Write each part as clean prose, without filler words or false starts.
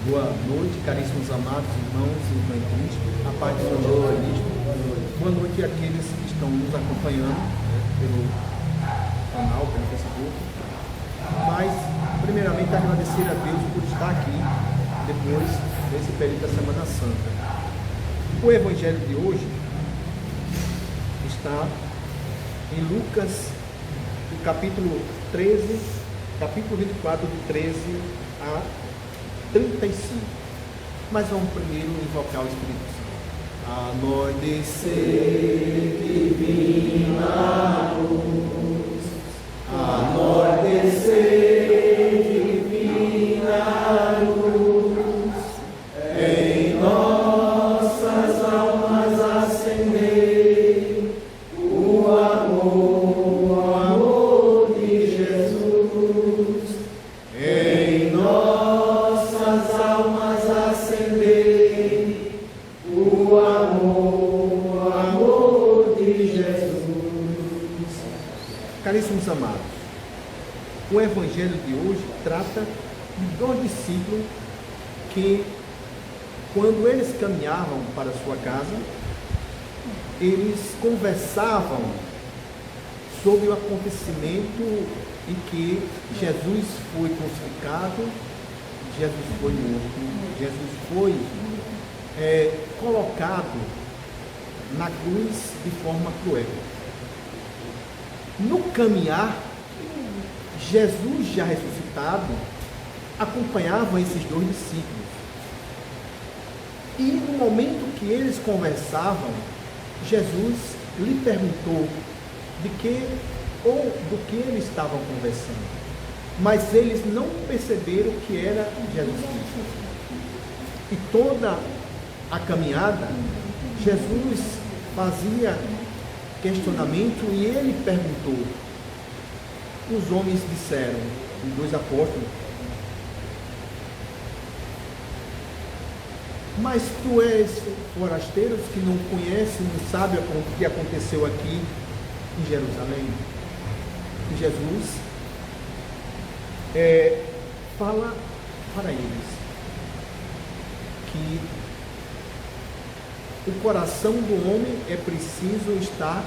Boa noite, caríssimos amados irmãos e irmãs em Cristo, a paz do Senhor Jesus Cristo. Boa noite àqueles que estão nos acompanhando pelo canal, pelo Facebook. Mas, primeiramente, agradecer a Deus por estar aqui depois desse período da Semana Santa. O Evangelho de hoje está em Lucas, no capítulo 13, capítulo 24, de 13 a 35. Mas vamos primeiro invocar o Espírito Santo. Anoitecer, divina luz, anoitecer, divina luz, em nossas almas acender o amor de Jesus, em nossas almas acender o amor de Jesus. Caríssimos amados, o Evangelho de hoje trata de dois discípulos que, quando eles caminhavam para sua casa, eles conversavam sobre o acontecimento em que Jesus foi crucificado, Jesus foi morto, Jesus foi colocado na cruz de forma cruel. No caminhar, Jesus já ressuscitado acompanhava esses dois discípulos. E no momento que eles conversavam, Jesus lhe perguntou de que ou do que eles estavam conversando. Mas eles não perceberam que era Jesus Cristo. E toda a caminhada, Jesus fazia questionamento e ele perguntou. Os homens disseram, os dois apóstolos: mas tu és forasteiros que não conhecem, não sabem o que aconteceu aqui em Jerusalém. E Jesus fala para eles que o coração do homem é preciso estar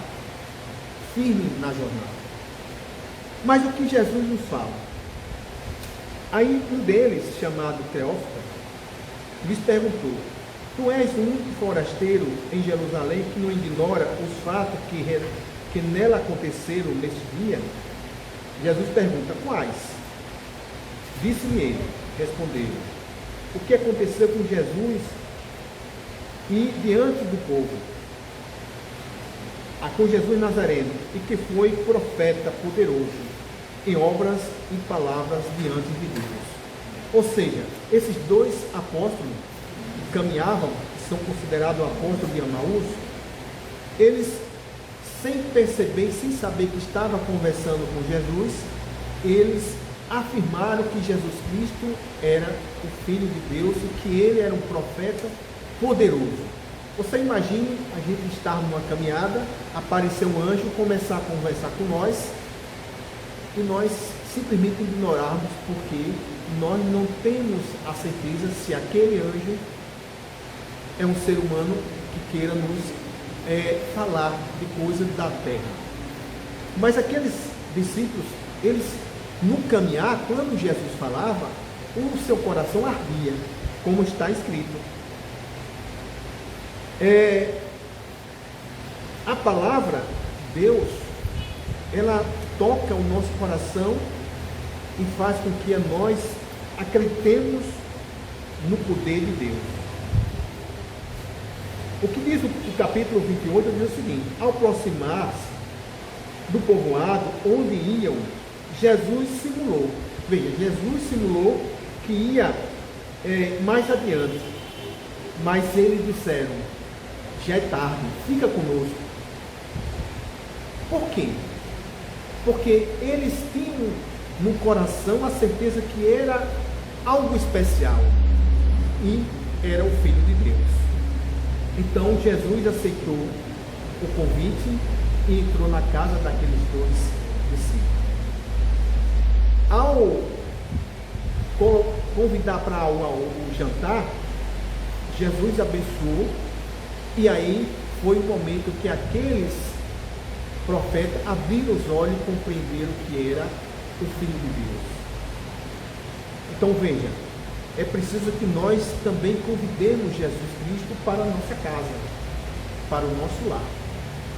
firme na jornada. Mas o que Jesus nos fala? Aí um deles, chamado Cleófas, lhes perguntou: tu és o único forasteiro em Jerusalém que não ignora os fatos que nela aconteceram nesse dia? Jesus pergunta: quais? Disse-lhe ele, respondeu, o que aconteceu com Jesus e diante do povo, com Jesus Nazareno, e que foi profeta poderoso em obras e palavras diante de Deus. Ou seja, esses dois apóstolos que caminhavam, que são considerados apóstolos de Emaús, eles, sem perceber, sem saber que estava conversando com Jesus, eles afirmaram que Jesus Cristo era o Filho de Deus e que ele era um profeta poderoso. Você imagine a gente estar numa caminhada, aparecer um anjo, começar a conversar com nós e nós simplesmente ignorarmos, porque nós não temos a certeza se aquele anjo é um ser humano que queira nos falar de coisas da terra. Mas aqueles discípulos, eles no caminhar, quando Jesus falava, o seu coração ardia, como está escrito. A palavra Deus, ela toca o nosso coração e faz com que nós acreditemos no poder de Deus. O que diz o capítulo 28 diz o seguinte: ao aproximar-se do povoado onde iam, Jesus simulou. Veja, Jesus simulou que ia mais adiante, mas eles disseram: já é tarde, fica conosco. Por quê? Porque eles tinham no coração a certeza que era algo especial e era o Filho de Deus. Então Jesus aceitou o convite e entrou na casa daqueles dois discípulos. Ao convidar para o jantar, Jesus abençoou, e aí foi o momento que aqueles profetas abriram os olhos e compreenderam que era o Filho de Deus. Então veja, é preciso que nós também convidemos Jesus Cristo para a nossa casa, para o nosso lar,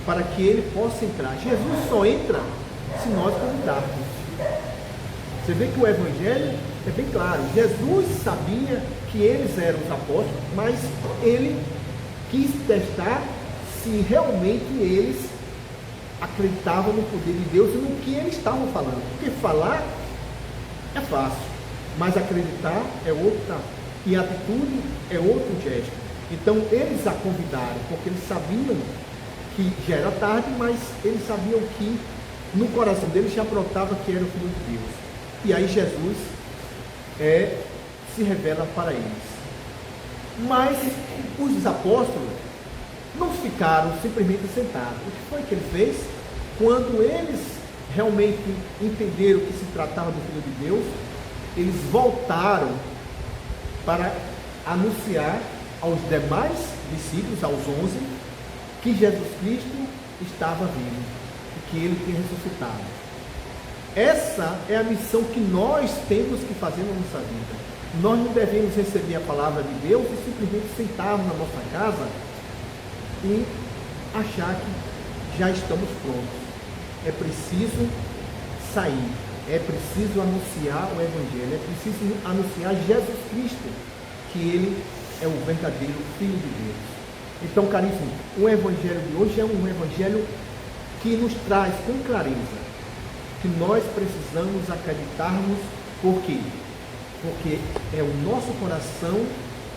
para que ele possa entrar. Jesus só entra se nós convidarmos. Você vê que o Evangelho é bem claro. Jesus sabia que eles eram os apóstolos, mas ele quis testar se realmente eles acreditavam no poder de Deus e no que eles estavam falando. Porque falar é fácil, mas acreditar é outra, e a atitude é outro gesto. Então eles a convidaram, porque eles sabiam que já era tarde, mas eles sabiam que no coração deles já brotava que era o Filho de Deus. E aí Jesus se revela para eles. Mas os apóstolos não ficaram simplesmente sentados. O que foi que ele fez? Quando eles realmente entenderam que se tratava do Filho de Deus, eles voltaram para anunciar aos demais discípulos, aos 11, que Jesus Cristo estava vivo e que ele tinha ressuscitado. Essa é a missão que nós temos que fazer na nossa vida. Nós não devemos receber a palavra de Deus e simplesmente sentarmos na nossa casa e achar que já estamos prontos. É preciso sair, é preciso anunciar o Evangelho, é preciso anunciar Jesus Cristo, que ele é o verdadeiro Filho de Deus. Então, caríssimo, o Evangelho de hoje é um Evangelho que nos traz com clareza que nós precisamos acreditarmos. Por quê? Porque é o nosso coração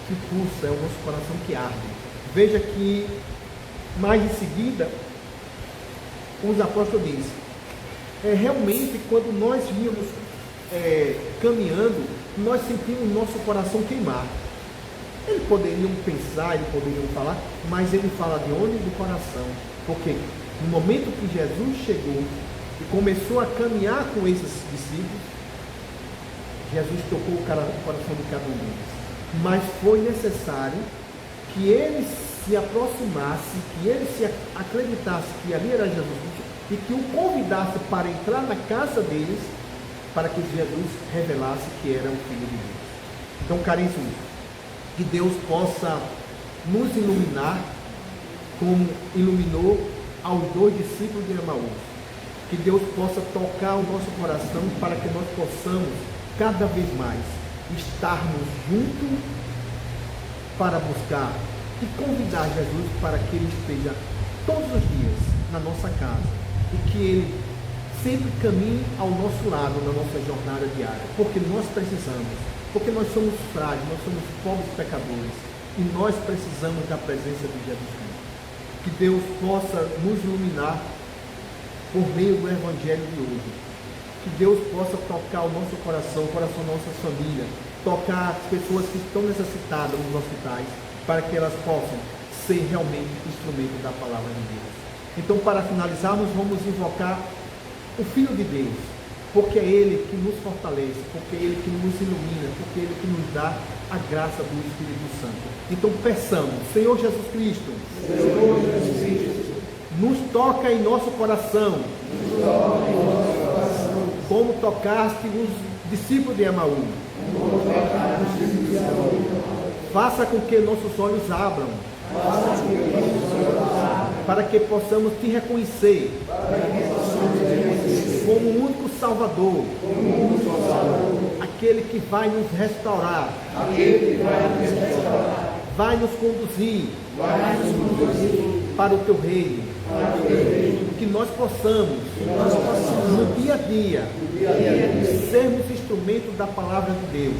que pulsa, é o nosso coração que arde. Veja que mais em seguida os apóstolos dizem, realmente quando nós íamos caminhando, nós sentimos nosso coração queimar. Eles poderiam pensar, eles poderiam falar, mas ele fala de onde? Do coração. Porque no momento que Jesus chegou e começou a caminhar com esses discípulos, Jesus tocou o coração de cada um deles. Mas foi necessário que eles se aproximasse, que eles se acreditasse que ali era Jesus Cristo e que o convidasse para entrar na casa deles, para que Jesus revelasse que era o Filho de Deus. Então, caríssimo, que Deus possa nos iluminar como iluminou aos 2 discípulos de Emaús. Que Deus possa tocar o nosso coração para que nós possamos cada vez mais estarmos juntos para buscar e convidar Jesus para que ele esteja todos os dias na nossa casa e que ele sempre caminhe ao nosso lado na nossa jornada diária, porque nós precisamos, porque nós somos frágeis, nós somos pobres pecadores e nós precisamos da presença de Jesus Cristo. Que Deus possa nos iluminar por meio do Evangelho de hoje. Que Deus possa tocar o nosso coração, o coração da nossa família, tocar as pessoas que estão necessitadas nos hospitais, para que elas possam ser realmente instrumento da palavra de Deus. Então, para finalizarmos, vamos invocar o Filho de Deus, porque é Ele que nos fortalece, porque é Ele que nos ilumina, porque é Ele que nos dá a graça do Espírito Santo. Então, peçamos, Senhor Jesus Cristo, nos toca em nosso coração, como tocaste os discípulos de Emaús. Faça com que nossos olhos abram, para que possamos te reconhecer como o único Salvador, aquele que vai nos restaurar, vai nos conduzir para o teu reino. Que nós possamos, no dia a dia, sermos instrumentos da palavra de Deus,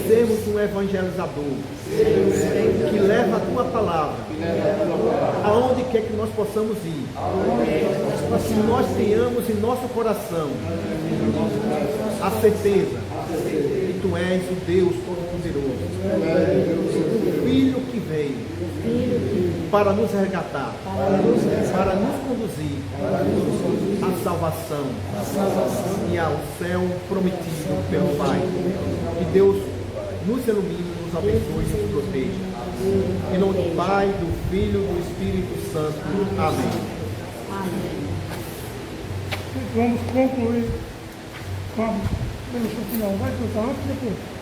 sermos um evangelizador que leva a tua palavra aonde quer que nós possamos ir. Que nós tenhamos em nosso coração a certeza que tu és o Deus Todo-Poderoso, o Filho que veio para nos resgatar, para nos conduzir à salvação e ao céu prometido pelo Pai. Que Deus nos ilumine, nos abençoe e nos proteja. Em nome do Pai, do Filho e do Espírito Santo. Amém. Vamos concluir com a bênção final. Vai cantar antes e depois.